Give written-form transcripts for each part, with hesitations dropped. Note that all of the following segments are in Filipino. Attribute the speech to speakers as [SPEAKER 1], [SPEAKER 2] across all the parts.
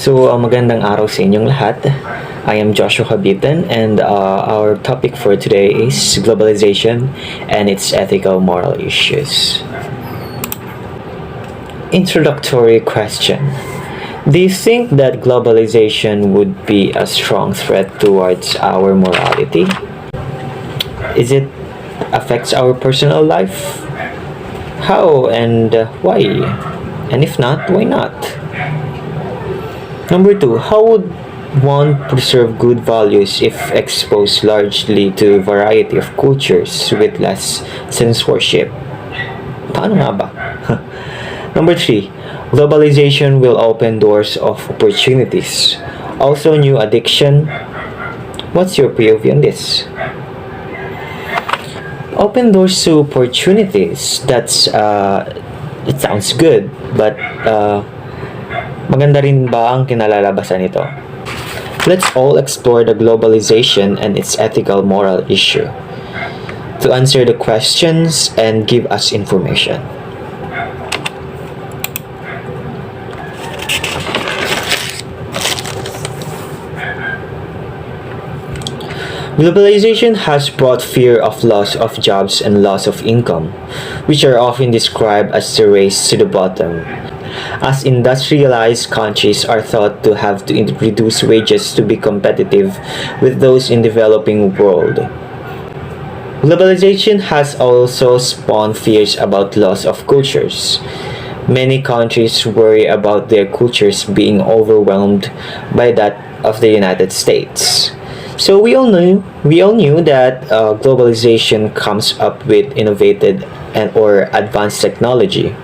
[SPEAKER 1] Magandang araw sa inyong lahat. I am Joshua Habitan and our topic for today is globalization and its ethical moral issues. Introductory question. Do you think that globalization would be a strong threat towards our morality? Is it affects our personal life? How and why? And if not, why not? Number 2, how would one preserve good values if exposed largely to a variety of cultures with less censorship? Paano nga ba? Number 3, globalization will open doors of opportunities. Also new addiction. What's your POV on this? Open doors to opportunities. It sounds good, but maganda rin ba ang kinalalabasan nito? Let's all explore the globalization and its ethical moral issue to answer the questions and give us information. Globalization has brought fear of loss of jobs and loss of income, which are often described as the race to the bottom, as industrialized countries are thought to have to reduce wages to be competitive with those in the developing world. Globalization has also spawned fears about loss of cultures. Many countries worry about their cultures being overwhelmed by that of the United States. So we all knew that globalization comes up with innovative or advanced technology.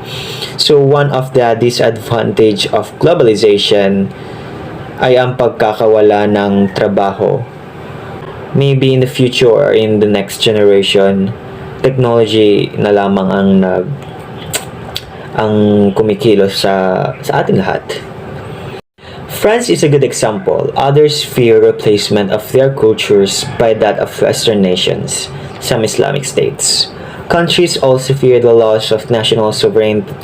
[SPEAKER 1] So one of the disadvantage of globalization ay ang pagkakawala ng trabaho. Maybe in the future or in the next generation, technology na lamang ang kumikilos sa ating lahat. France is a good example. Others fear replacement of their cultures by that of Western nations, some Islamic states. Countries also fear the loss of national sovereignty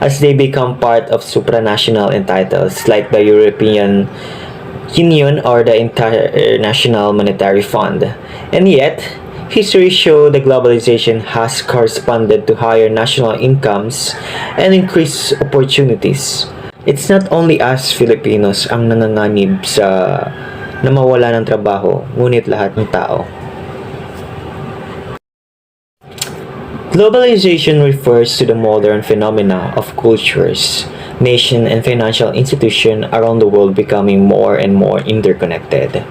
[SPEAKER 1] as they become part of supranational entities like the European Union or the International Monetary Fund. And yet, history shows that globalization has corresponded to higher national incomes and increased opportunities. It's not only us Filipinos ang nanganganib na mawala ng trabaho, ngunit lahat ng tao. Globalization refers to the modern phenomena of cultures, nation and financial institutions around the world becoming more and more interconnected.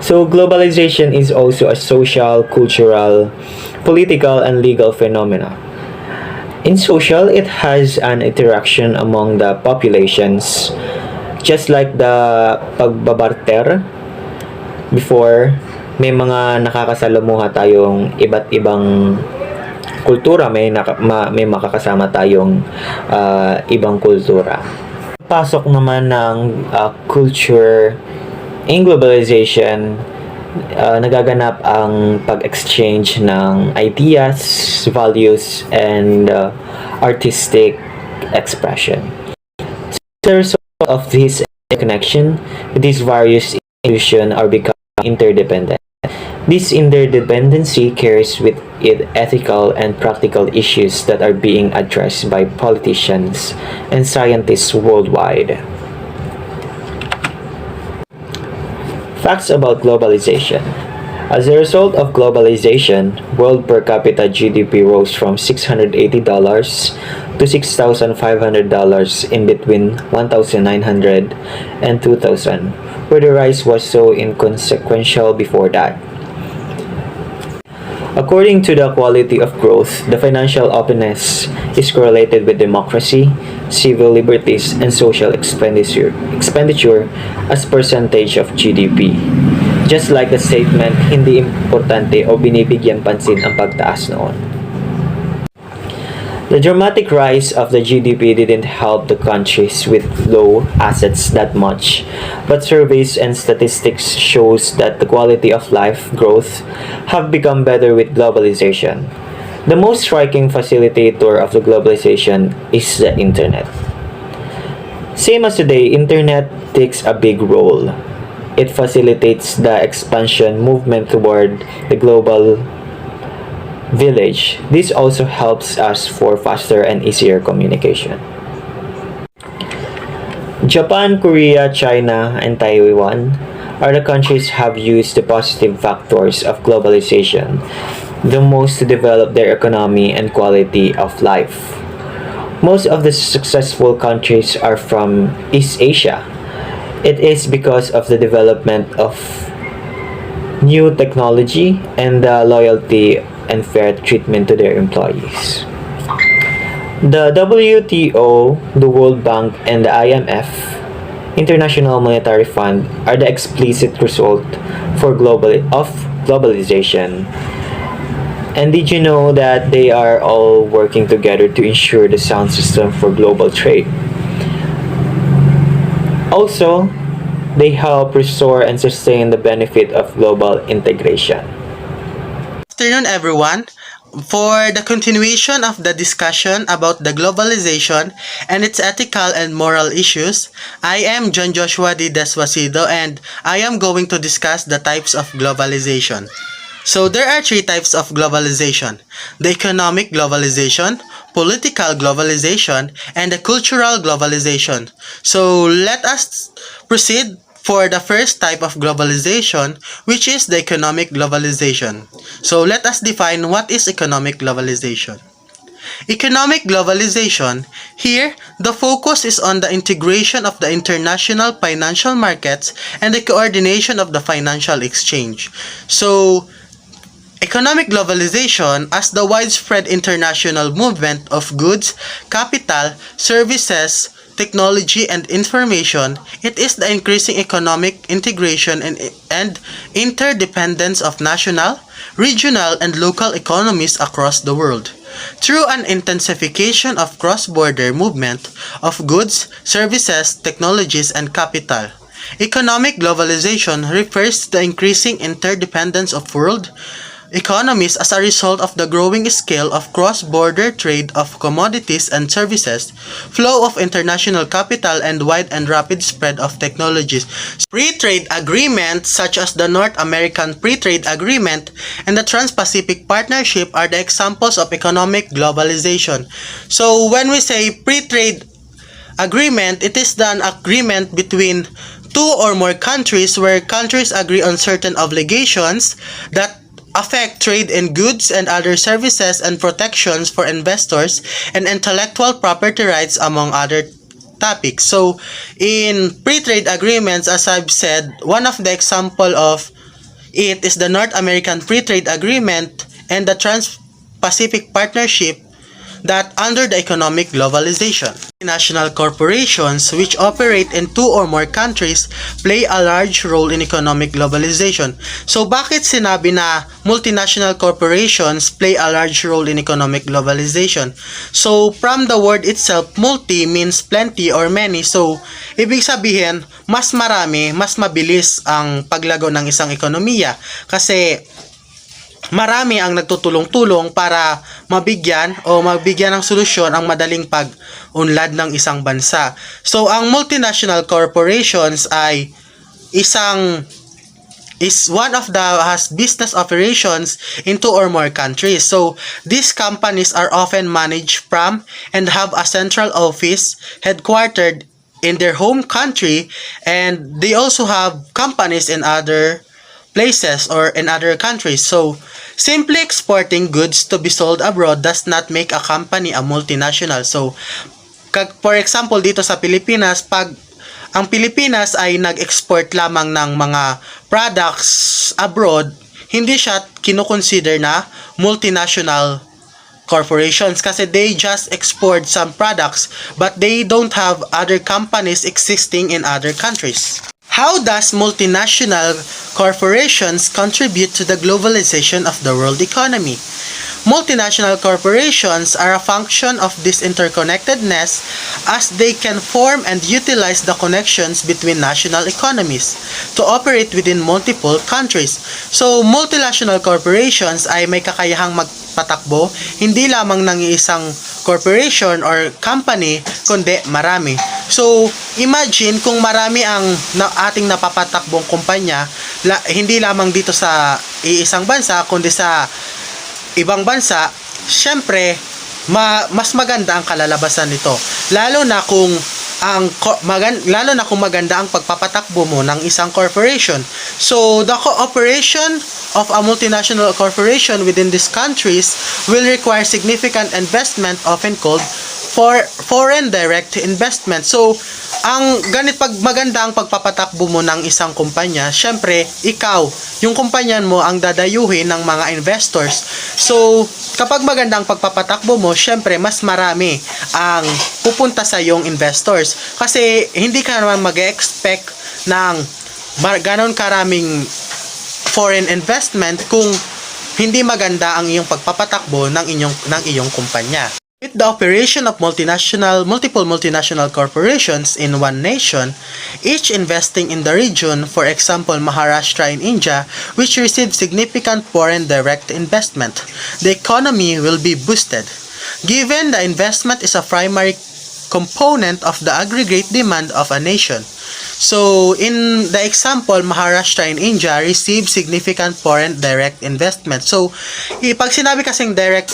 [SPEAKER 1] So globalization is also a social, cultural, political, and legal phenomena. In social, it has an interaction among the populations, just like the pagbabarter. Before, may mga nakakasalamuha tayong iba't ibang kultura, may makakasama tayong ibang kultura. Pasok naman ng culture in globalization, nagaganap ang pag-exchange ng ideas, values, and artistic expression. As a result of this connection, these various institutions are becoming interdependent. This interdependency carries with it ethical and practical issues that are being addressed by politicians and scientists worldwide. Facts about globalization. As a result of globalization, world per capita GDP rose from $680 to $6,500 in between 1900 and 2000, where the rise was so inconsequential before that. According to the quality of growth, the financial openness is correlated with democracy, civil liberties, and social expenditure as percentage of GDP. Just like the statement, hindi importante o binibigyan pansin ang pagtaas noon. The dramatic rise of the GDP didn't help the countries with low assets that much, but surveys and statistics shows that the quality of life growth have become better with globalization. The most striking facilitator of the globalization is the internet. Same as today, internet takes a big role. It facilitates the expansion movement toward the global village. This also helps us for faster and easier communication. Japan, Korea, China, and Taiwan are the countries have used the positive factors of globalization the most to develop their economy and quality of life. Most of the successful countries are from East Asia. It is because of the development of new technology and the loyalty and fair treatment to their employees. The WTO, the World Bank, and the IMF, International Monetary Fund, are the explicit result of globalization. And did you know that they are all working together to ensure the sound system for global trade? Also, they help restore and sustain the benefit of global integration.
[SPEAKER 2] Good afternoon, everyone. For the continuation of the discussion about the globalization and its ethical and moral issues, I am John Joshua D. Desuasido, and I am going to discuss the types of globalization. So there are three types of globalization: the economic globalization, political globalization, and the cultural globalization. So let us proceed for the first type of globalization, which is the economic globalization. So let us define what is economic globalization. Economic globalization, here, the focus is on the integration of the international financial markets and the coordination of the financial exchange. So, economic globalization as the widespread international movement of goods, capital, services, technology, and information. It is the increasing economic integration and interdependence of national, regional, and local economies across the world. Through an intensification of cross-border movement of goods, services, technologies, and capital. Economic globalization refers to the increasing interdependence of world economies as a result of the growing scale of cross-border trade of commodities and services, flow of international capital, and wide and rapid spread of technologies. Free trade agreements such as the North American Free Trade Agreement and the Trans-Pacific Partnership are the examples of economic globalization. So when we say free trade agreement, it is an agreement between two or more countries where countries agree on certain obligations that affect trade in goods and other services and protections for investors and intellectual property rights, among other topics. So, in free trade agreements, as I've said, one of the example of it is the North American Free Trade Agreement and the Trans-Pacific Partnership that under the economic globalization. National corporations which operate in two or more countries play a large role in economic globalization. So bakit sinabi na multinational corporations play a large role in economic globalization? So from the word itself, multi means plenty or many. So ibig sabihin, mas marami, mas mabilis ang paglago ng isang ekonomiya kasi marami ang nagtutulong-tulong para mabigyan ng solusyon ang madaling pag-unlad ng isang bansa. So, ang multinational corporations is one of the has business operations in two or more countries. So, these companies are often managed from and have a central office headquartered in their home country, and they also have companies in other places or in other countries. So, simply exporting goods to be sold abroad does not make a company a multinational. So, for example, dito sa Pilipinas, pag ang Pilipinas ay nag-export lamang ng mga products abroad, hindi siya kinoconsider na multinational corporations kasi they just export some products but they don't have other companies existing in other countries. How does multinational corporations contribute to the globalization of the world economy? Multinational corporations are a function of this interconnectedness as they can form and utilize the connections between national economies to operate within multiple countries. So, multinational corporations ay may kakayahang magpatakbo hindi lamang ng isang corporation or company, kundi marami. So, imagine kung marami ang ating napapatakbong kumpanya, hindi lamang dito sa iisang bansa, kundi sa ibang bansa, syempre, mas maganda ang kalalabasan nito. Lalo na kung maganda ang pagpapatakbo mo ng isang corporation. So, the cooperation of a multinational corporation within these countries will require significant investment, often called for foreign direct investment. So, pag maganda ang pagpapatakbo mo ng isang kumpanya, syempre, ikaw, yung kumpanya mo ang dadayuhin ng mga investors. So, kapag maganda ang pagpapatakbo mo, syempre, mas marami ang pupunta sa iyong investors. Kasi, hindi ka naman mag-expect ng ganon karaming foreign investment kung hindi maganda ang iyong pagpapatakbo ng iyong kumpanya. With the operation of multiple multinational corporations in one nation, each investing in the region, for example Maharashtra in India, which received significant foreign direct investment, the economy will be boosted. Given the investment is a primary component of the aggregate demand of a nation. So, in the example, Maharashtra in India received significant foreign direct investment. So, pag sinabi kasing direct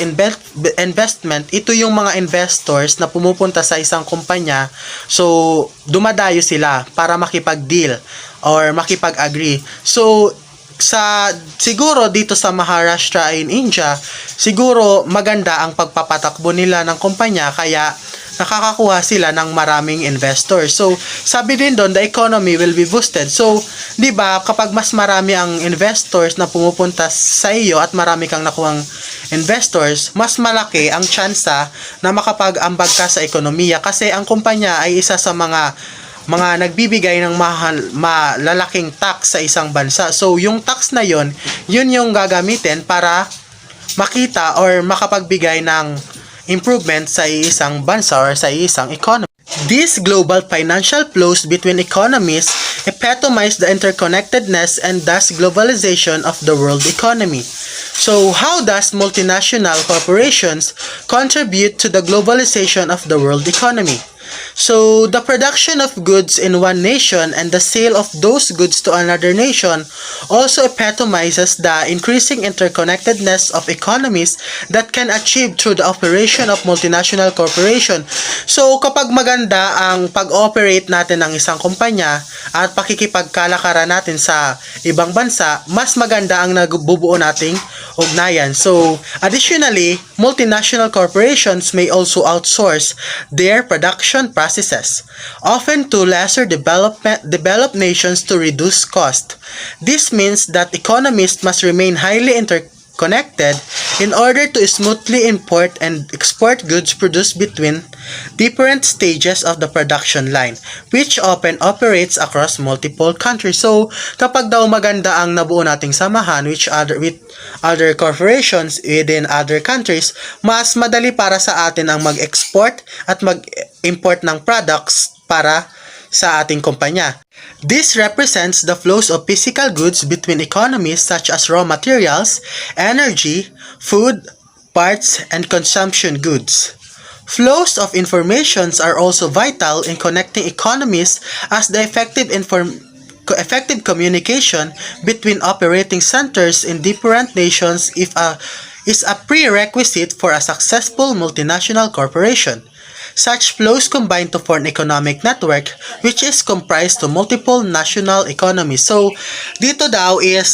[SPEAKER 2] investment, ito yung mga investors na pumupunta sa isang kumpanya. So, dumadayo sila para makipag-deal or makipag-agree. So, siguro dito sa Maharashtra in India, siguro maganda ang pagpapatakbo nila ng kumpanya kaya nakakakuha sila ng maraming investors. So, sabi din doon, the economy will be boosted. So, di ba, kapag mas marami ang investors na pumupunta sa iyo at marami kang nakuhang investors, mas malaki ang tsansa na makapag-ambag ka sa ekonomiya kasi ang kumpanya ay isa sa mga nagbibigay ng malalaking tax sa isang bansa. So, yung tax na yun yung gagamitin para makita or makapagbigay ng improvement sa isang bansa or sa isang economy. These global financial flows between economies epitomize the interconnectedness and thus globalization of the world economy. So, how does multinational corporations contribute to the globalization of the world economy? So, the production of goods in one nation and the sale of those goods to another nation also epitomizes the increasing interconnectedness of economies that can achieve through the operation of multinational corporation. So, kapag maganda ang pag-operate natin ng isang kumpanya at pakikipagkalakaran natin sa ibang bansa, mas maganda ang nabubuo nating ugnayan. So, additionally, multinational corporations may also outsource their production processes, often to lesser developed nations to reduce cost. This means that economies must remain highly interconnected in order to smoothly import and export goods produced between different stages of the production line, which often operates across multiple countries. So, kapag daw maganda ang nabuo nating samahan with other corporations within other countries, mas madali para sa atin ang mag-export at mag-import ng products para sa ating kumpanya. This represents the flows of physical goods between economies such as raw materials, energy, food, parts, and consumption goods. Flows of informations are also vital in connecting economies as the effective communication between operating centers in different nations is a prerequisite for a successful multinational corporation. Such flows combine to form economic network which is comprised of multiple national economies. So, dito daw is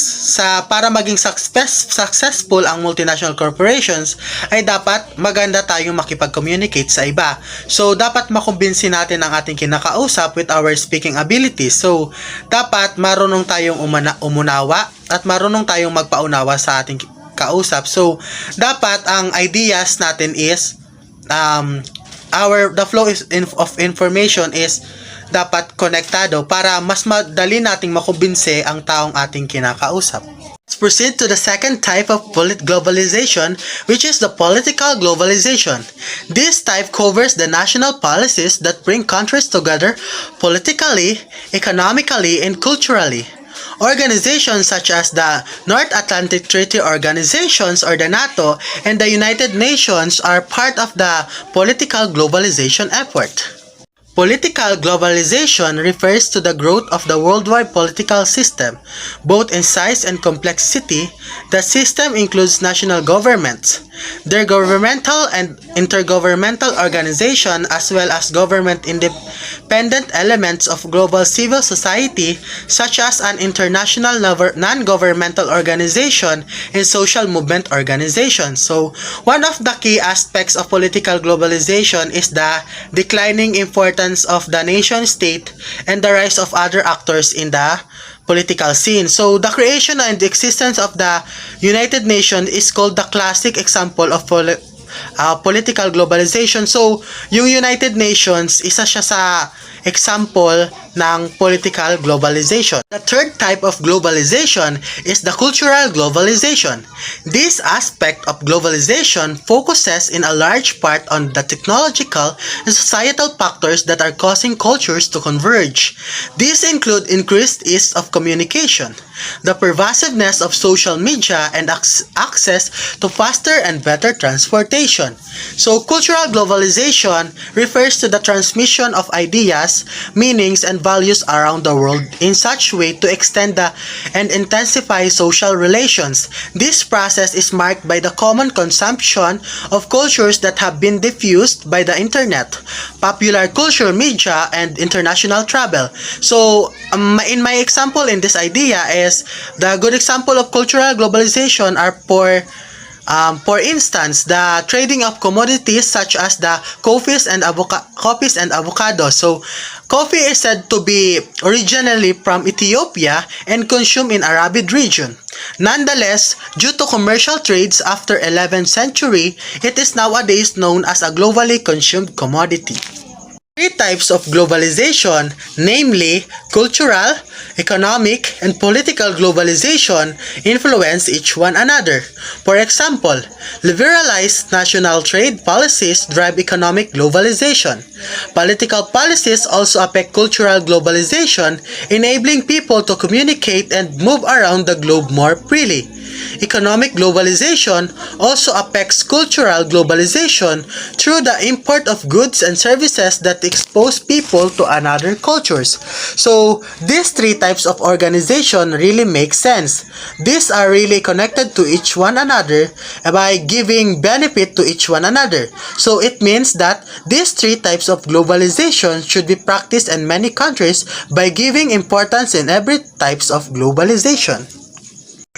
[SPEAKER 2] para maging successful ang multinational corporations ay dapat maganda tayong makipag-communicate sa iba. So, dapat makumbinsi natin ang ating kinakausap with our speaking abilities. So, dapat marunong tayong umunawa at marunong tayong magpaunawa sa ating kausap. So, dapat ang ideas natin is the flow of information is dapat konektado para mas madali nating makumbinse ang taong ating kinakausap. Let's proceed to the second type of globalization, which is the political globalization. This type covers the national policies that bring countries together politically, economically, and culturally. Organizations such as the North Atlantic Treaty Organizations or the NATO and the United Nations are part of the political globalization effort. Political globalization refers to the growth of the worldwide political system, both in size and complexity. The system includes national governments, their governmental and intergovernmental organization, as well as government independent elements of global civil society, such as an international non-governmental organization and social movement organization. So, one of the key aspects of political globalization is the declining importance of the nation state and the rise of other actors in the political scene. So the creation and existence of the United Nations is called the classic example of political globalization. So yung United Nations, isa siya sa example ng political globalization. The third type of globalization is the cultural globalization. This aspect of globalization focuses in a large part on the technological and societal factors that are causing cultures to converge. These include increased ease of communication, the pervasiveness of social media, and access to faster and better transportation. So, cultural globalization refers to the transmission of ideas, meanings, and values around the world in such way to extend and intensify social relations. This process is marked by the common consumption of cultures that have been diffused by the internet, popular culture, media, and international travel. So, in my example in this idea is the good example of cultural globalization are for instance, the trading of commodities such as the coffees and avocados. So, coffee is said to be originally from Ethiopia and consumed in Arabid region. Nonetheless, due to commercial trades after 11th century, it is nowadays known as a globally consumed commodity. Three types of globalization, namely cultural, economic, and political globalization, influence each one another. For example, liberalized national trade policies drive economic globalization. Political policies also affect cultural globalization, enabling people to communicate and move around the globe more freely. Economic globalization also affects cultural globalization through the import of goods and services that expose people to another cultures. So, these three types of organization really make sense. These are really connected to each one another by giving benefit to each one another. So, it means that these three types of globalization should be practiced in many countries by giving importance in every types of globalization.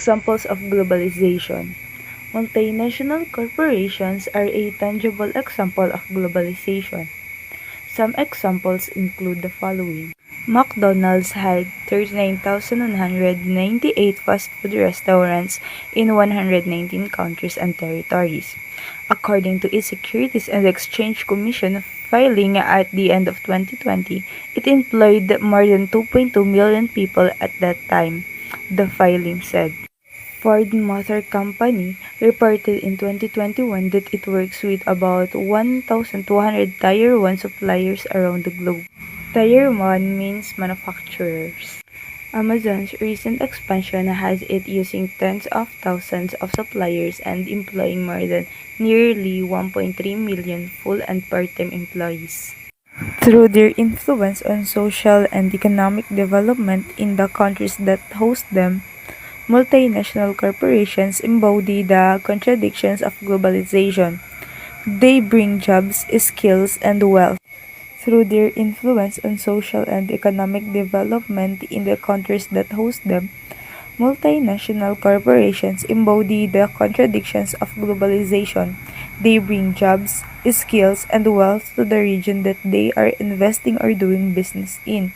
[SPEAKER 3] Examples of globalization. Multinational corporations are a tangible example of globalization. Some examples include the following. McDonald's had 39,198 fast food restaurants in 119 countries and territories. According to its Securities and Exchange Commission filing at the end of 2020, it employed more than 2.2 million people at that time, the filing said. Ford Motor Company reported in 2021 that it works with about 1,200 Tier 1 suppliers around the globe. Tier 1 means manufacturers. Amazon's recent expansion has it using tens of thousands of suppliers and employing more than nearly 1.3 million full and part-time employees. Through their influence on social and economic development in the countries that host them, multinational corporations embody the contradictions of globalization. They bring jobs, skills, and wealth. Through their influence on social and economic development in the countries that host them, multinational corporations embody the contradictions of globalization. They bring jobs, skills, and wealth to the region that they are investing or doing business in.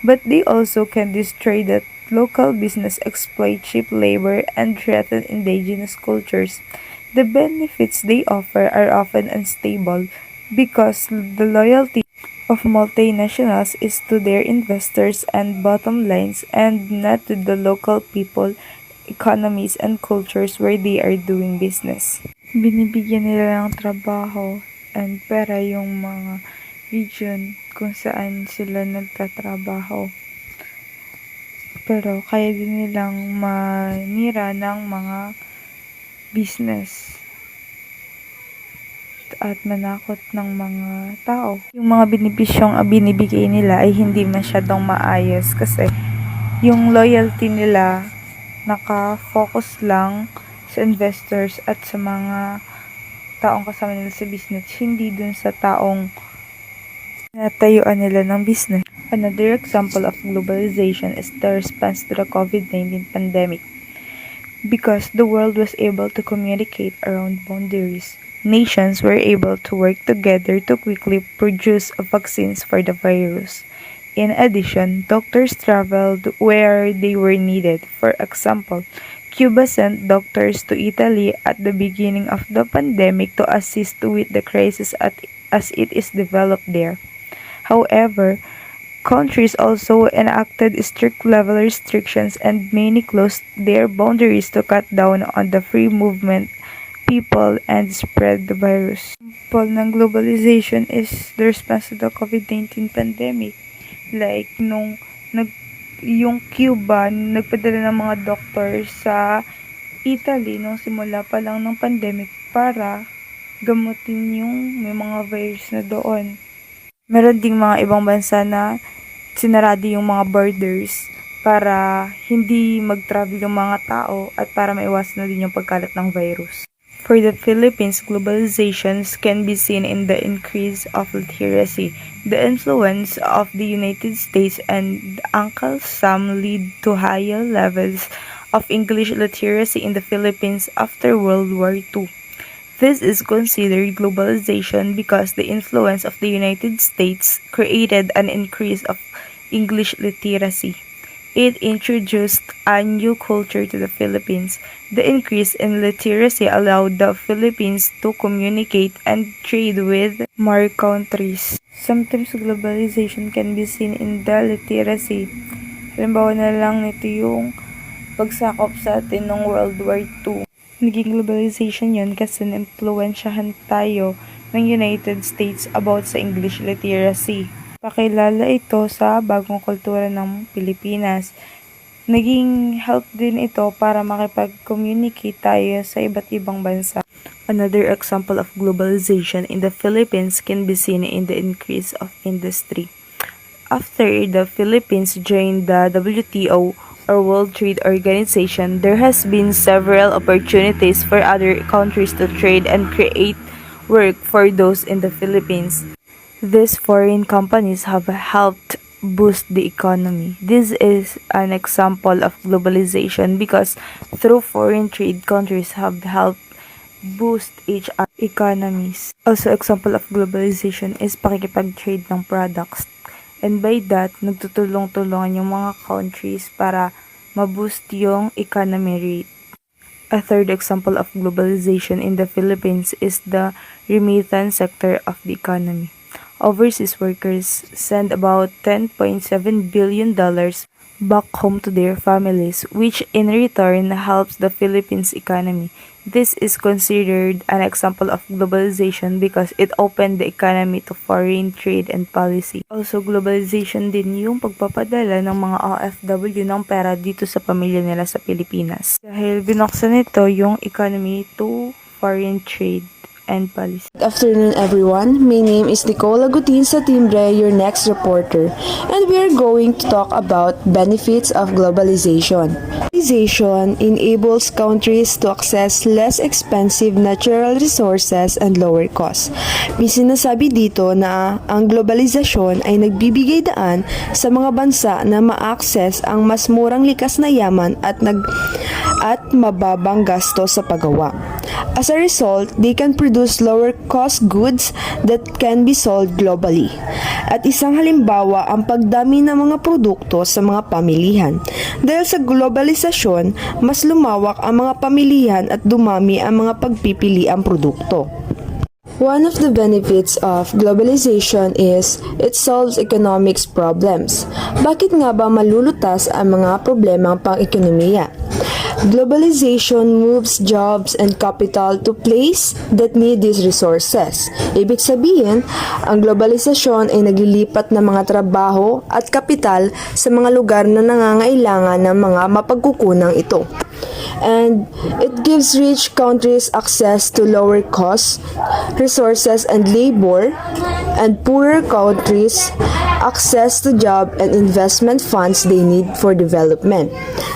[SPEAKER 3] But they also can destroy that local business, exploit cheap labor, and threaten indigenous cultures. The benefits they offer are often unstable because the loyalty of multinationals is to their investors and bottom lines and not to the local people economies and cultures where they are doing business. Binibigyan nila ng trabaho and pera yung mga region kung saan sila nagtatrabaho. Pero kaya din nilang manira ng mga business at manakot ng mga tao. Yung mga benepisyong binibigay nila ay hindi masyadong maayos kasi yung loyalty nila naka-focus lang sa investors at sa mga taong kasama nila sa business, hindi dun sa taong natayuan nila ng business. Another example of globalization is the response to the COVID-19 pandemic. Because the world was able to communicate around boundaries, nations were able to work together to quickly produce vaccines for the virus. In addition, doctors traveled where they were needed. For example, Cuba sent doctors to Italy at the beginning of the pandemic to assist with the crisis as it is developed there. However, countries also enacted strict level restrictions and many closed their boundaries to cut down on the free movement people and spread the virus. Example ng globalization is the response to the COVID-19 pandemic. Like, yung Cuba, nagpadala ng mga doctors sa Italy nung simula pa lang ng pandemic para gamutin yung may mga virus na doon. Meron ding mga ibang bansa na sinarado yung mga borders para hindi mag-travel yung mga tao at para maiwasan na din yung pagkalat ng virus. For the Philippines, globalizations can be seen in the increase of literacy. The influence of the United States and Uncle Sam lead to higher levels of English literacy in the Philippines after World War II. This is considered globalization because the influence of the United States created an increase of English literacy. It introduced a new culture to the Philippines. The increase in literacy allowed the Philippines to communicate and trade with more countries. Sometimes globalization can be seen in the literacy. Halimbawa na lang nito yung pagsakop sa atin ng World War II. Naging globalization yun kasi na-impluensyahan tayo ng United States about sa English literacy. Pakilala ito sa bagong kultura ng Pilipinas. Naging help din ito para makipag-communicate tayo sa iba't ibang bansa. Another example of globalization in the Philippines can be seen in the increase of industry. After the Philippines joined the WTO or World Trade Organization, there has been several opportunities for other countries to trade and create work for those in the Philippines. These foreign companies have helped boost the economy. This is an example of globalization because through foreign trade, countries have helped boost each economies. Also, example of globalization is pakikipag-trade ng products. And by that, nagtutulong-tulungan yung mga countries para ma-boost yung economy rate. A third example of globalization in the Philippines is the remittance sector of the economy. Overseas workers send about $10.7 billion back home to their families, which in return helps the Philippines economy. This is considered an example of globalization because it opened the economy to foreign trade and policy. Also, globalization din yung pagpapadala ng mga OFW ng pera dito sa pamilya nila sa Pilipinas. Dahil binuksan nito yung economy to foreign trade and policy.
[SPEAKER 4] Good afternoon, everyone. My name is Nicole Satimbre, your next reporter, and we are going to talk about benefits of globalization. Globalization enables countries to access less expensive natural resources and lower costs. May sinasabi dito na ang globalisasyon ay nagbibigay daan sa mga bansa na ma-access ang mas murang likas na yaman at mababang gasto sa paggawa. As a result, they can produce lower cost goods that can be sold globally. At isang halimbawa ang pagdami ng mga produkto sa mga pamilihan. Dahil sa globalisasyon, mas lumawak ang mga pamilihan at dumami ang mga pagpipiliang produkto. One of the benefits of globalization is it solves economics problems. Bakit nga ba malulutas ang mga problemang pang-ekonomiya? Globalization moves jobs and capital to place that need these resources. Ibig sabihin, ang globalisasyon ay naglilipat ng mga trabaho at kapital sa mga lugar na nangangailangan ng mga mapagkukunang ito. And it gives rich countries access to lower costs, resources and labor, and poorer countries access to job and investment funds they need for development.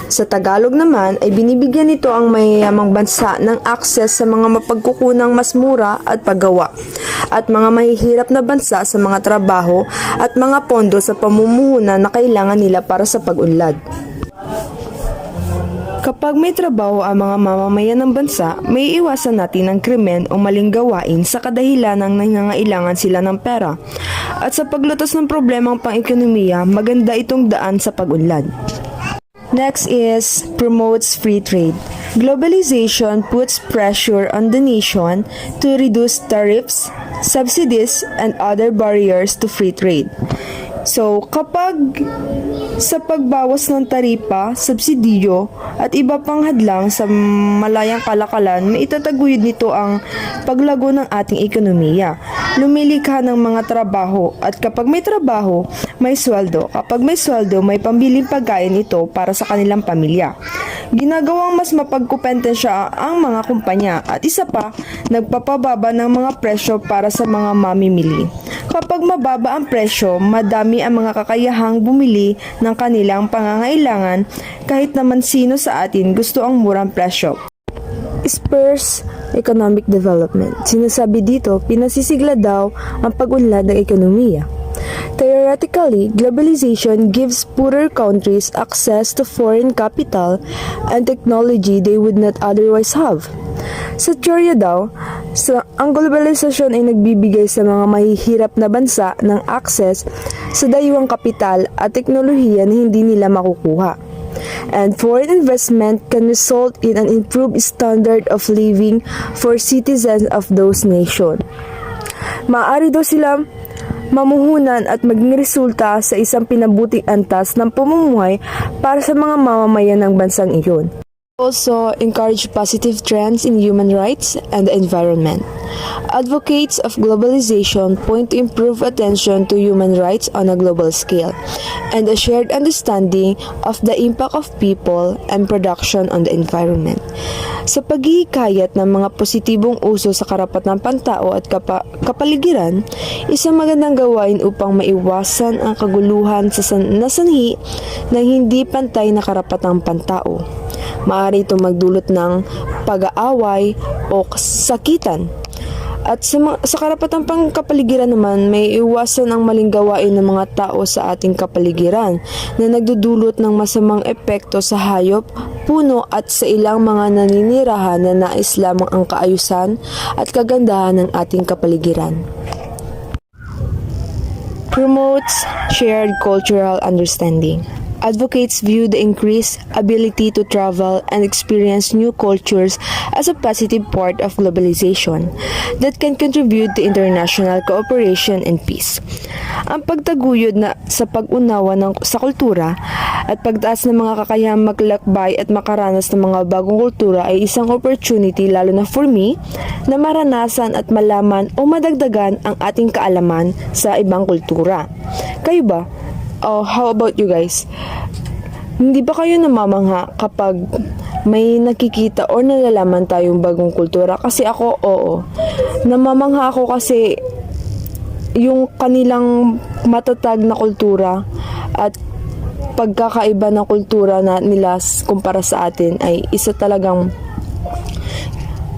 [SPEAKER 4] Sa Tagalog naman ay binibigyan nito ang mayayamang bansa ng access sa mga mapagkukunang mas mura at paggawa at mga mahihirap na bansa sa mga trabaho at mga pondo sa pamumuhunan na kailangan nila para sa pag-unlad. Kapag may trabaho ang mga mamamayan ng bansa, may iwasan natin ang krimen o maling gawain sa kadahilan ng nangangailangan sila ng pera. At sa paglutas ng problemang pang-ekonomiya, maganda itong daan sa pag-unlad. Next is promotes free trade. Globalization puts pressure on the nation to reduce tariffs, subsidies, and other barriers to free trade. So, kapag sa pagbawas ng taripa, subsidiyo, at iba pang hadlang sa malayang kalakalan, may itataguyod nito ang paglago ng ating ekonomiya. Lumilikha ng mga trabaho, at kapag may trabaho, may sweldo. Kapag may sweldo, may pambiling pagkain ito para sa kanilang pamilya. Ginagawang mas mapagkumpetensya ang mga kumpanya at isa pa, nagpapababa ng mga presyo para sa mga mamimili. Kapag mababa ang presyo, madami ang mga kakayahang bumili ng kanilang pangangailangan kahit naman sino sa atin gusto ang murang presyo. Spurs economic development. Sinasabi dito, pinasisigla daw ang pag-unlad ng ekonomiya. Theoretically, globalization gives poorer countries access to foreign capital and technology they would not otherwise have. Sa teorya daw, ang globalisasyon ay nagbibigay sa mga mahihirap na bansa ng access sa dayuhang kapital at teknolohiya na hindi nila makukuha. And foreign investment can result in an improved standard of living for citizens of those nations. Maaari daw sila mamuhunan at maging resulta sa isang pinabuting antas ng pamumuhay para sa mga mamamayan ng bansang iyon. Also, encourage positive trends in human rights and the environment. Advocates of globalization point to improve attention to human rights on a global scale and a shared understanding of the impact of people and production on the environment. Sa paghihikayat ng mga positibong uso sa karapatang pantao at kapaligiran, isang magandang gawain upang maiwasan ang kaguluhan sa nasanhi ng hindi pantay na karapatang pantao. Maaari itong magdulot ng pag-aaway o sakitan. At sa karapatang pangkapaligiran naman, may iwasan ang maling gawain ng mga tao sa ating kapaligiran na nagdudulot ng masamang epekto sa hayop, puno at sa ilang mga naninirahan na nais lamang ang kaayusan at kagandahan ng ating kapaligiran. Promotes shared cultural understanding. Advocates view the increased ability to travel and experience new cultures as a positive part of globalization that can contribute to international cooperation and peace. Ang pagtaguyod sa pag-unawa sa kultura at pagtaas ng mga kakayahang maglakbay at makaranas ng mga bagong kultura ay isang opportunity lalo na for me na maranasan at malaman o madagdagan ang ating kaalaman sa ibang kultura. Kayo ba? How about you guys? Hindi ba kayo namamangha kapag may nakikita o nalalaman tayong bagong kultura? Kasi ako, oo. Namamangha ako kasi yung kanilang matatag na kultura at pagkakaiba ng kultura na nila kumpara sa atin ay isa talagang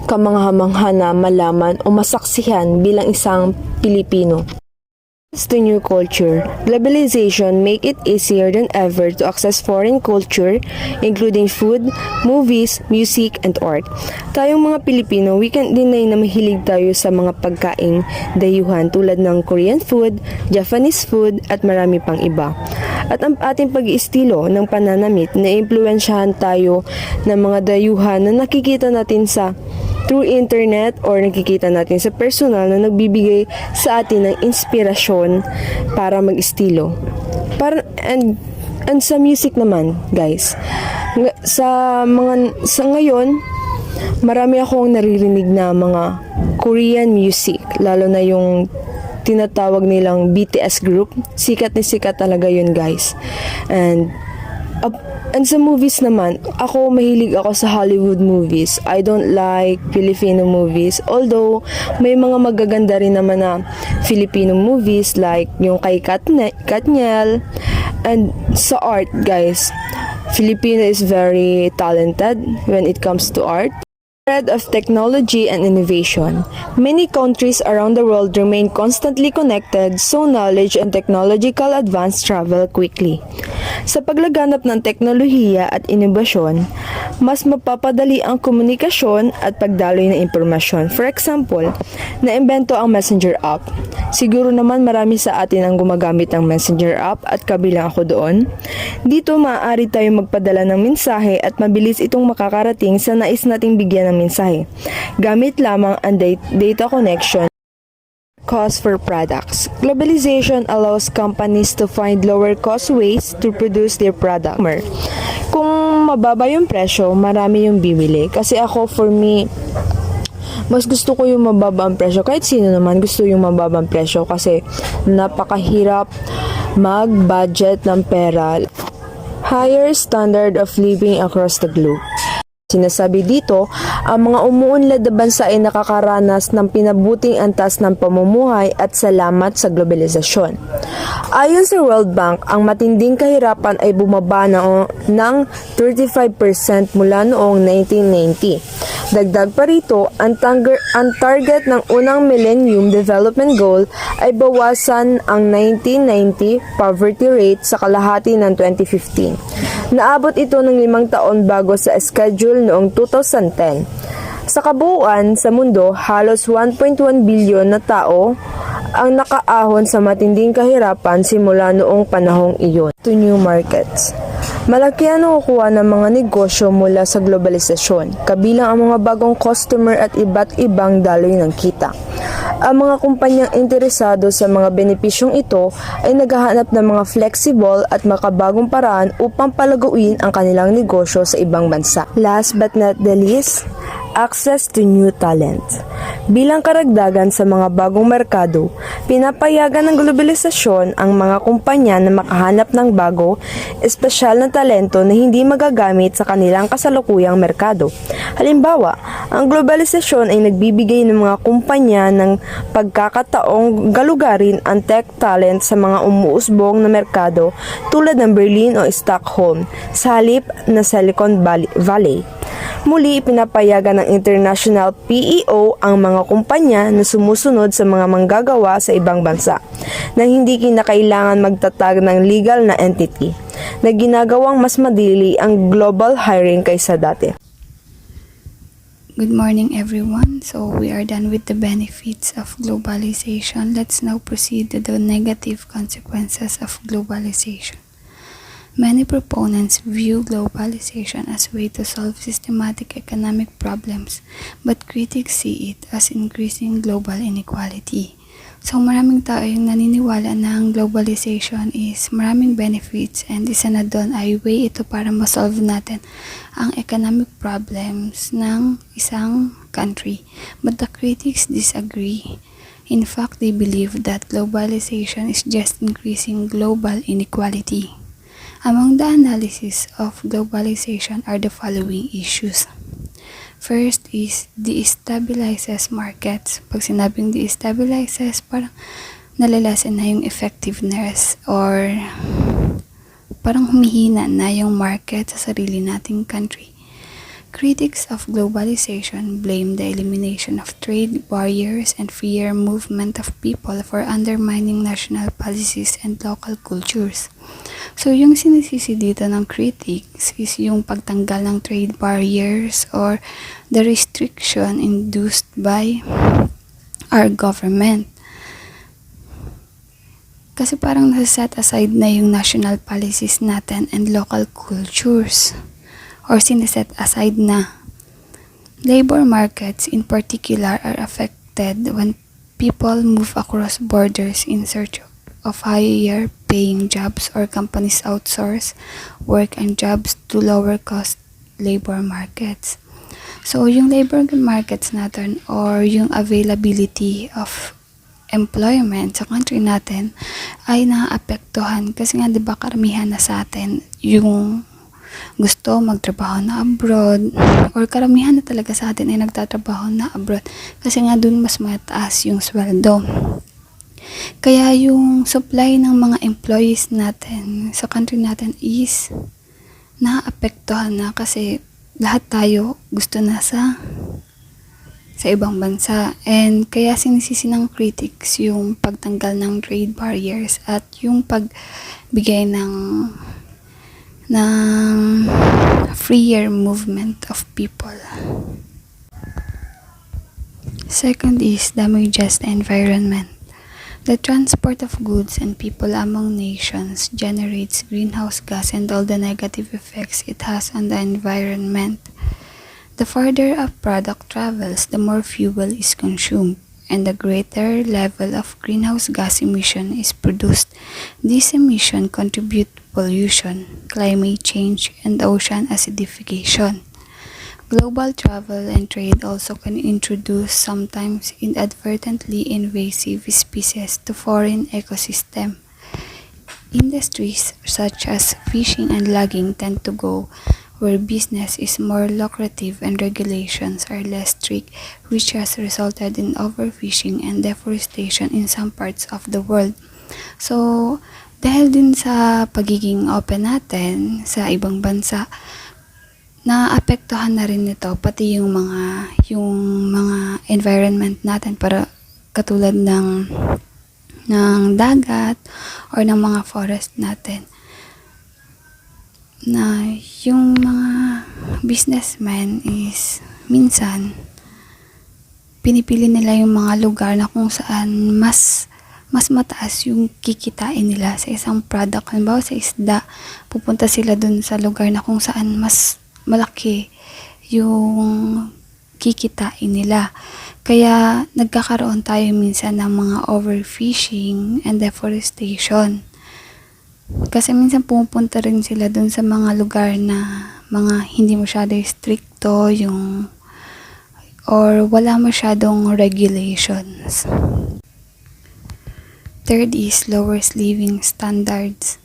[SPEAKER 4] kamangha-mangha na malaman o masaksihan bilang isang Pilipino. To new culture, globalization make it easier than ever to access foreign culture, including food, movies, music, and art. Tayong mga Pilipino, we can't deny na mahilig tayo sa mga pagkaing dayuhan tulad ng Korean food, Japanese food, at marami pang iba. At ang ating pag-iistilo ng pananamit na impluwensyahan tayo ng mga dayuhan na nakikita natin sa through internet or nakikita natin sa personal na nagbibigay sa atin ng inspirasyon para mag-estilo. And And sa music naman, guys. Sa ngayon, marami akong naririnig na mga Korean music, lalo na yung tinatawag nilang BTS group. Sikat na sikat talaga yun, guys. And sa movies naman, mahilig ako sa Hollywood movies. I don't like Filipino movies. Although, may mga magaganda rin naman na Filipino movies like yung kay Katniel. And sa art, guys, Filipino is very talented when it comes to art. Spread of technology and innovation. Many countries around the world remain constantly connected, so knowledge and technological advance travel quickly. Sa paglaganap ng teknolohiya at inobasyon, mas mapapadali ang komunikasyon at pagdaloy ng impormasyon. For example, naimbento ang Messenger app. Siguro naman marami sa atin ang gumagamit ng Messenger app at kabilang ako doon. Dito maaari tayong magpadala ng mensahe at mabilis itong makakarating sa nais nating bigyan ng mensahe. Gamit lamang ang data connection. Cost for products. Globalization allows companies to find lower cost ways to produce their product. Kung mababa yung presyo, marami yung bibili. Kasi for me, mas gusto ko yung mababang presyo. Kahit sino naman gusto yung mababang presyo kasi napakahirap mag-budget ng pera. Higher standard of living across the globe. Sinasabi dito, ang mga umuunlad na bansa ay nakakaranas ng pinabuting antas ng pamumuhay at salamat sa globalisasyon. Ayon sa World Bank, ang matinding kahirapan ay bumaba ng 35% mula noong 1990. Dagdag pa rito, ang target ng unang Millennium Development Goal ay bawasan ang 1990 poverty rate sa kalahati ng 2015. Naabot ito ng 5 taon bago sa schedule noong 2010. Sa kabuuan sa mundo, halos 1.1 bilyon na tao ang nakaahon sa matinding kahirapan simula noong panahong iyon. To new markets. Malaki ang nakukuha ng mga negosyo mula sa globalisasyon, kabilang ang mga bagong customer at iba't ibang daloy ng kita. Ang mga kumpanyang interesado sa mga benepisyong ito ay naghahanap ng mga flexible at makabagong paraan upang palaguin ang kanilang negosyo sa ibang bansa. Last but not the least, access to new talent. Bilang karagdagan sa mga bagong merkado, pinapayagan ng globalisasyon ang mga kumpanya na makahanap ng bago, espesyal na talento na hindi magagamit sa kanilang kasalukuyang merkado. Halimbawa, ang globalisasyon ay nagbibigay ng mga kumpanya ng pagkakataong galugarin ang tech talent sa mga umuusbong na merkado tulad ng Berlin o Stockholm, sa halip na Silicon Valley. Muli, pinapayagan ng International PEO ang mga kumpanya na sumusunod sa mga manggagawa sa ibang bansa na hindi kinakailangan magtatag ng legal na entity na ginagawang mas madali ang global hiring kaysa dati.
[SPEAKER 5] Good morning, everyone. So we are done with the benefits of globalization. Let's now proceed to the negative consequences of globalization. Many proponents view globalization as a way to solve systematic economic problems, but critics see it as increasing global inequality. So maraming tao yung naniniwala na ang globalization is maraming benefits, and isa na doon ay way ito para masolve natin ang economic problems ng isang country. But the critics disagree. In fact, they believe that globalization is just increasing global inequality. Among the analysis of globalization are the following issues. First is destabilizes markets. Pag sinabing destabilizes, parang nalalasan na yung effectiveness or parang humihina na yung market sa sarili nating country. Critics of globalization blame the elimination of trade barriers and freer movement of people for undermining national policies and local cultures. So, yung sinisisi dito ng critics is yung pagtanggal ng trade barriers or the restriction induced by our government. Kasi parang nasa-set aside na yung national policies natin and local cultures. Or siniset aside na. Labor markets in particular are affected when people move across borders in search of higher paying jobs or companies outsource work and jobs to lower cost labor markets. So, yung labor markets natin or yung availability of employment sa country natin ay naapektuhan kasi nga 'di ba karamihan na sa atin yung gusto magtrabaho na abroad or karamihan na talaga sa atin ay nagtatrabaho na abroad kasi nga dun mas mataas yung sweldo. Kaya yung supply ng mga employees natin sa country natin is naapektuhan na kasi lahat tayo gusto na sa ibang bansa. And kaya sinisisi ng critics yung pagtanggal ng trade barriers at yung pagbigay ng freer movement of people. Second is damages the environment. The transport of goods and people among nations generates greenhouse gas and all the negative effects it has on the environment. The further a product travels, the more fuel is consumed, and the greater level of greenhouse gas emission is produced. This emission contribute to pollution, climate change, and ocean acidification. Global travel and trade also can introduce sometimes inadvertently invasive species to foreign ecosystem. Industries such as fishing and logging tend to go where business is more lucrative and regulations are less strict, which has resulted in overfishing and deforestation in some parts of the world. So, dahil din sa pagiging open natin sa ibang bansa, naapektuhan na rin nito pati yung mga environment natin para katulad ng dagat or ng mga forest natin. Na yung mga businessmen is minsan pinipili nila yung mga lugar na kung saan mas mataas yung kikitain nila sa isang product. Halimbawa sa isda, pupunta sila dun sa lugar na kung saan mas malaki yung kikitain nila. Kaya nagkakaroon tayo minsan ng mga overfishing and deforestation. Kasi minsan pumupunta rin sila dun sa mga lugar na mga hindi masyado stricto or wala masyadong regulations. Third is lower living standards.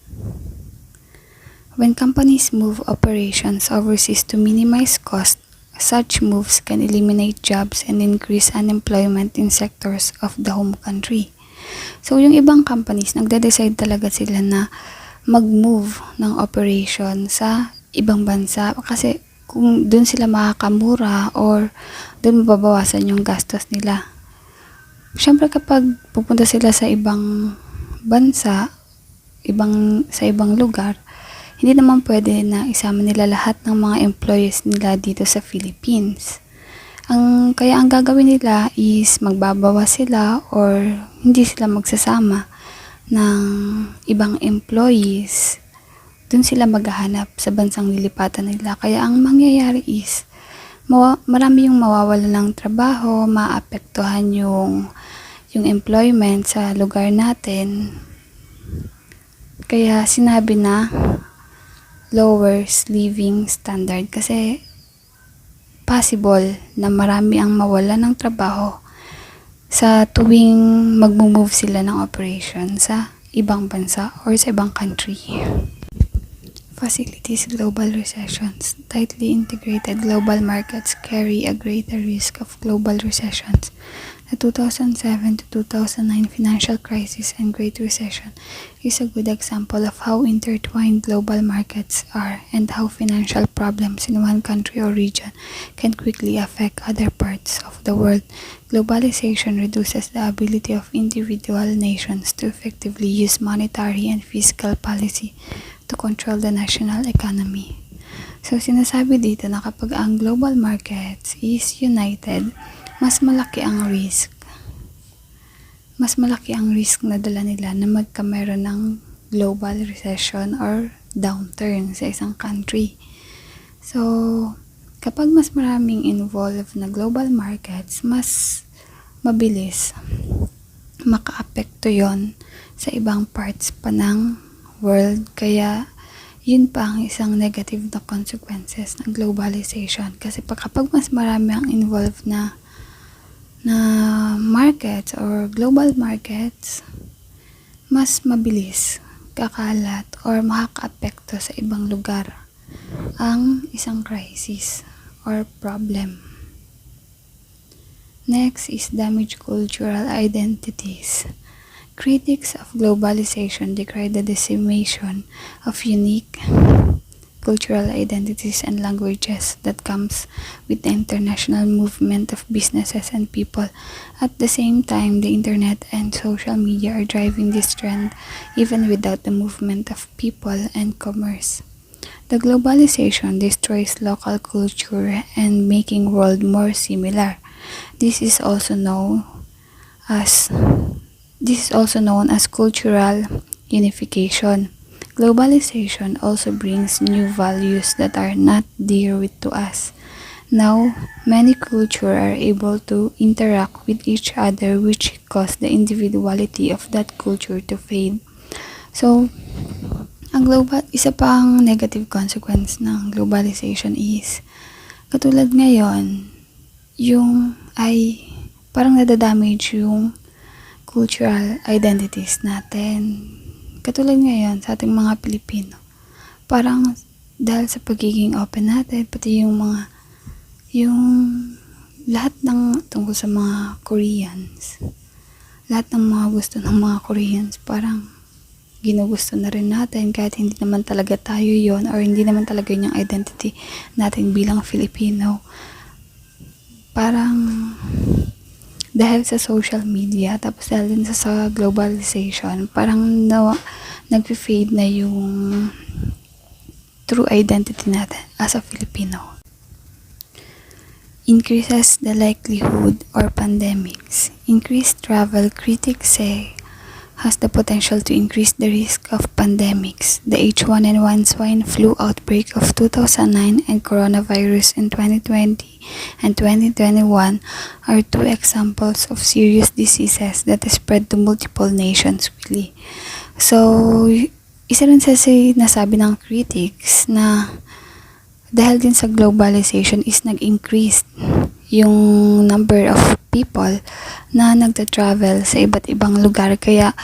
[SPEAKER 5] When companies move operations overseas to minimize cost, such moves can eliminate jobs and increase unemployment in sectors of the home country. So, yung ibang companies, nagde-decide talaga sila na mag-move ng operation sa ibang bansa kasi kung dun sila makakamura or dun mababawasan yung gastos nila. Siyempre kapag pupunta sila sa ibang bansa, sa ibang lugar, hindi naman pwede na isama nila lahat ng mga employees nila dito sa Philippines. Kaya ang gagawin nila is magbabawas sila or hindi sila magsasama ng ibang employees. Dun sila maghahanap sa bansang lilipatan nila. Kaya ang mangyayari is marami yung mawawala ng trabaho, maapektuhan yung employment sa lugar natin. Kaya sinabi na lower living standard kasi possible na marami ang mawala ng trabaho sa tuwing mag-move sila ng operation sa ibang bansa or sa ibang country. Facilities global recessions. Tightly integrated global markets carry a greater risk of global recessions. The 2007 to 2009 financial crisis and Great Recession is a good example of how intertwined global markets are and how financial problems in one country or region can quickly affect other parts of the world. Globalization reduces the ability of individual nations to effectively use monetary and fiscal policy to control the national economy. So, sinasabi dito na kapag ang global markets is united, mas malaki ang risk. Mas malaki ang risk na dala nila na magkameron ng global recession or downturn sa isang country. So, kapag mas maraming involved na global markets, mas mabilis makaapekto yon sa ibang parts pa ng world. Kaya yun pa ang isang negative na consequences ng globalization. Kasi kapag mas marami ang involved na markets or global markets, mas mabilis kakalat or makaka-apekto sa ibang lugar ang isang crisis or problem. Next is damage cultural identities. Critics of globalization decry the decimation of unique cultural identities and languages that comes with the international movement of businesses and people. At the same time, the internet and social media are driving this trend even without the movement of people and commerce. The globalization destroys local culture and making world more similar. This is also known as cultural unification. Globalization also brings new values that are not dear to us. Now, many cultures are able to interact with each other, which cause the individuality of that culture to fade. So, isa pang negative consequence ng globalization is, katulad ngayon, parang nadadamage yung cultural identities natin. Katulad ngayon sa ating mga Pilipino, parang dahil sa pagiging open natin, pati yung lahat ng tungkol sa mga Koreans, lahat ng mga gusto ng mga Koreans, parang ginugusto na rin natin kahit hindi naman talaga tayo yon or hindi naman talaga yung identity natin bilang Filipino. Parang dahil sa social media, tapos dahil din sa globalization, parang nag-fade na yung true identity natin as a Filipino. Increases the likelihood or pandemics. Increased travel, critics say, has the potential to increase the risk of pandemics. The H1N1 swine flu outbreak of 2009 and coronavirus in 2020 and 2021 are two examples of serious diseases that spread to multiple nations quickly. So, isa rin sa nasabi ng critics na dahil din sa globalization is nag-increase yung number of people na nagta-travel sa iba't ibang lugar. Kaya,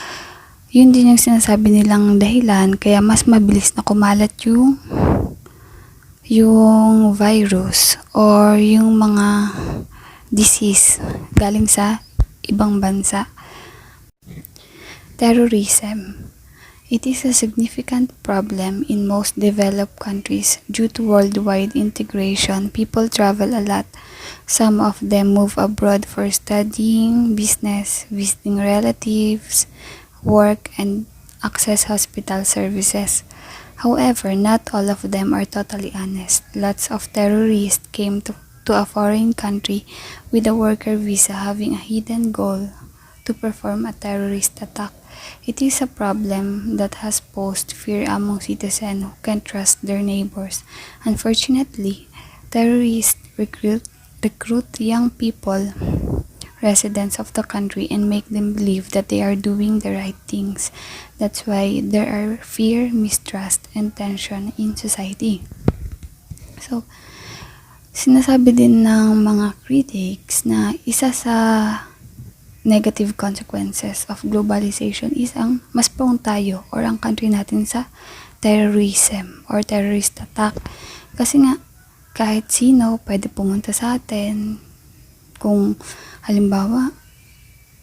[SPEAKER 5] yun din yung sinasabi nilang dahilan. Kaya, mas mabilis na kumalat yung virus or yung mga disease galing sa ibang bansa. Terrorism. It is a significant problem in most developed countries due to worldwide integration. People travel a lot. Some of them move abroad for studying, business, visiting relatives, work, and access hospital services. However, not all of them are totally honest. Lots of terrorists came to a foreign country with a worker visa having a hidden goal to perform a terrorist attack. It is a problem that has posed fear among citizens who can't trust their neighbors. Unfortunately, terrorists recruit young people, residents of the country, and make them believe that they are doing the right things. That's why there are fear, mistrust, and tension in society. So, sinasabi din ng mga critics na isa sa negative consequences of globalization is ang mas prone tayo or ang country natin sa terrorism or terrorist attack. Kasi nga, kahit sino pwede pumunta sa atin. Kung halimbawa,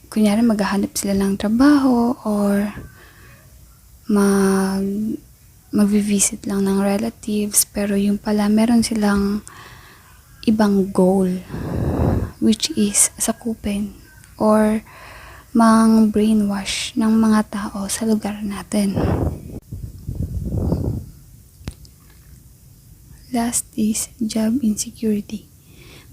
[SPEAKER 5] kunyari maghahanap sila ng trabaho or mag-visit lang ng relatives, pero yung pala meron silang ibang goal, which is sakupin or mang-brainwash ng mga tao sa lugar natin. Last is job insecurity.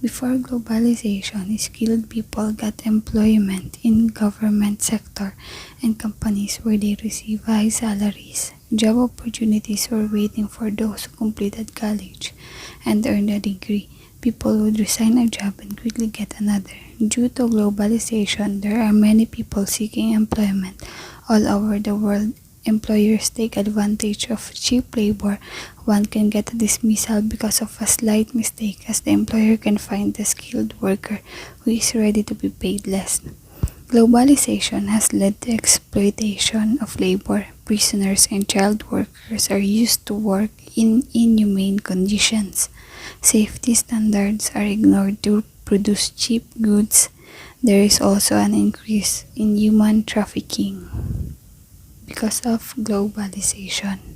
[SPEAKER 5] Before globalization, skilled people got employment in government sector and companies where they receive high salaries. Job opportunities were waiting for those who completed college and earned a degree. People would resign a job and quickly get another. Due to globalization, there are many people seeking employment All over the world, employers take advantage of cheap labor. One can get a dismissal because of a slight mistake, as the employer can find a skilled worker who is ready to be paid less. Globalization has led to exploitation of labor. Prisoners and child workers are used to work in inhumane conditions. Safety standards are ignored to produce cheap goods. There is also an increase in human trafficking because of globalization.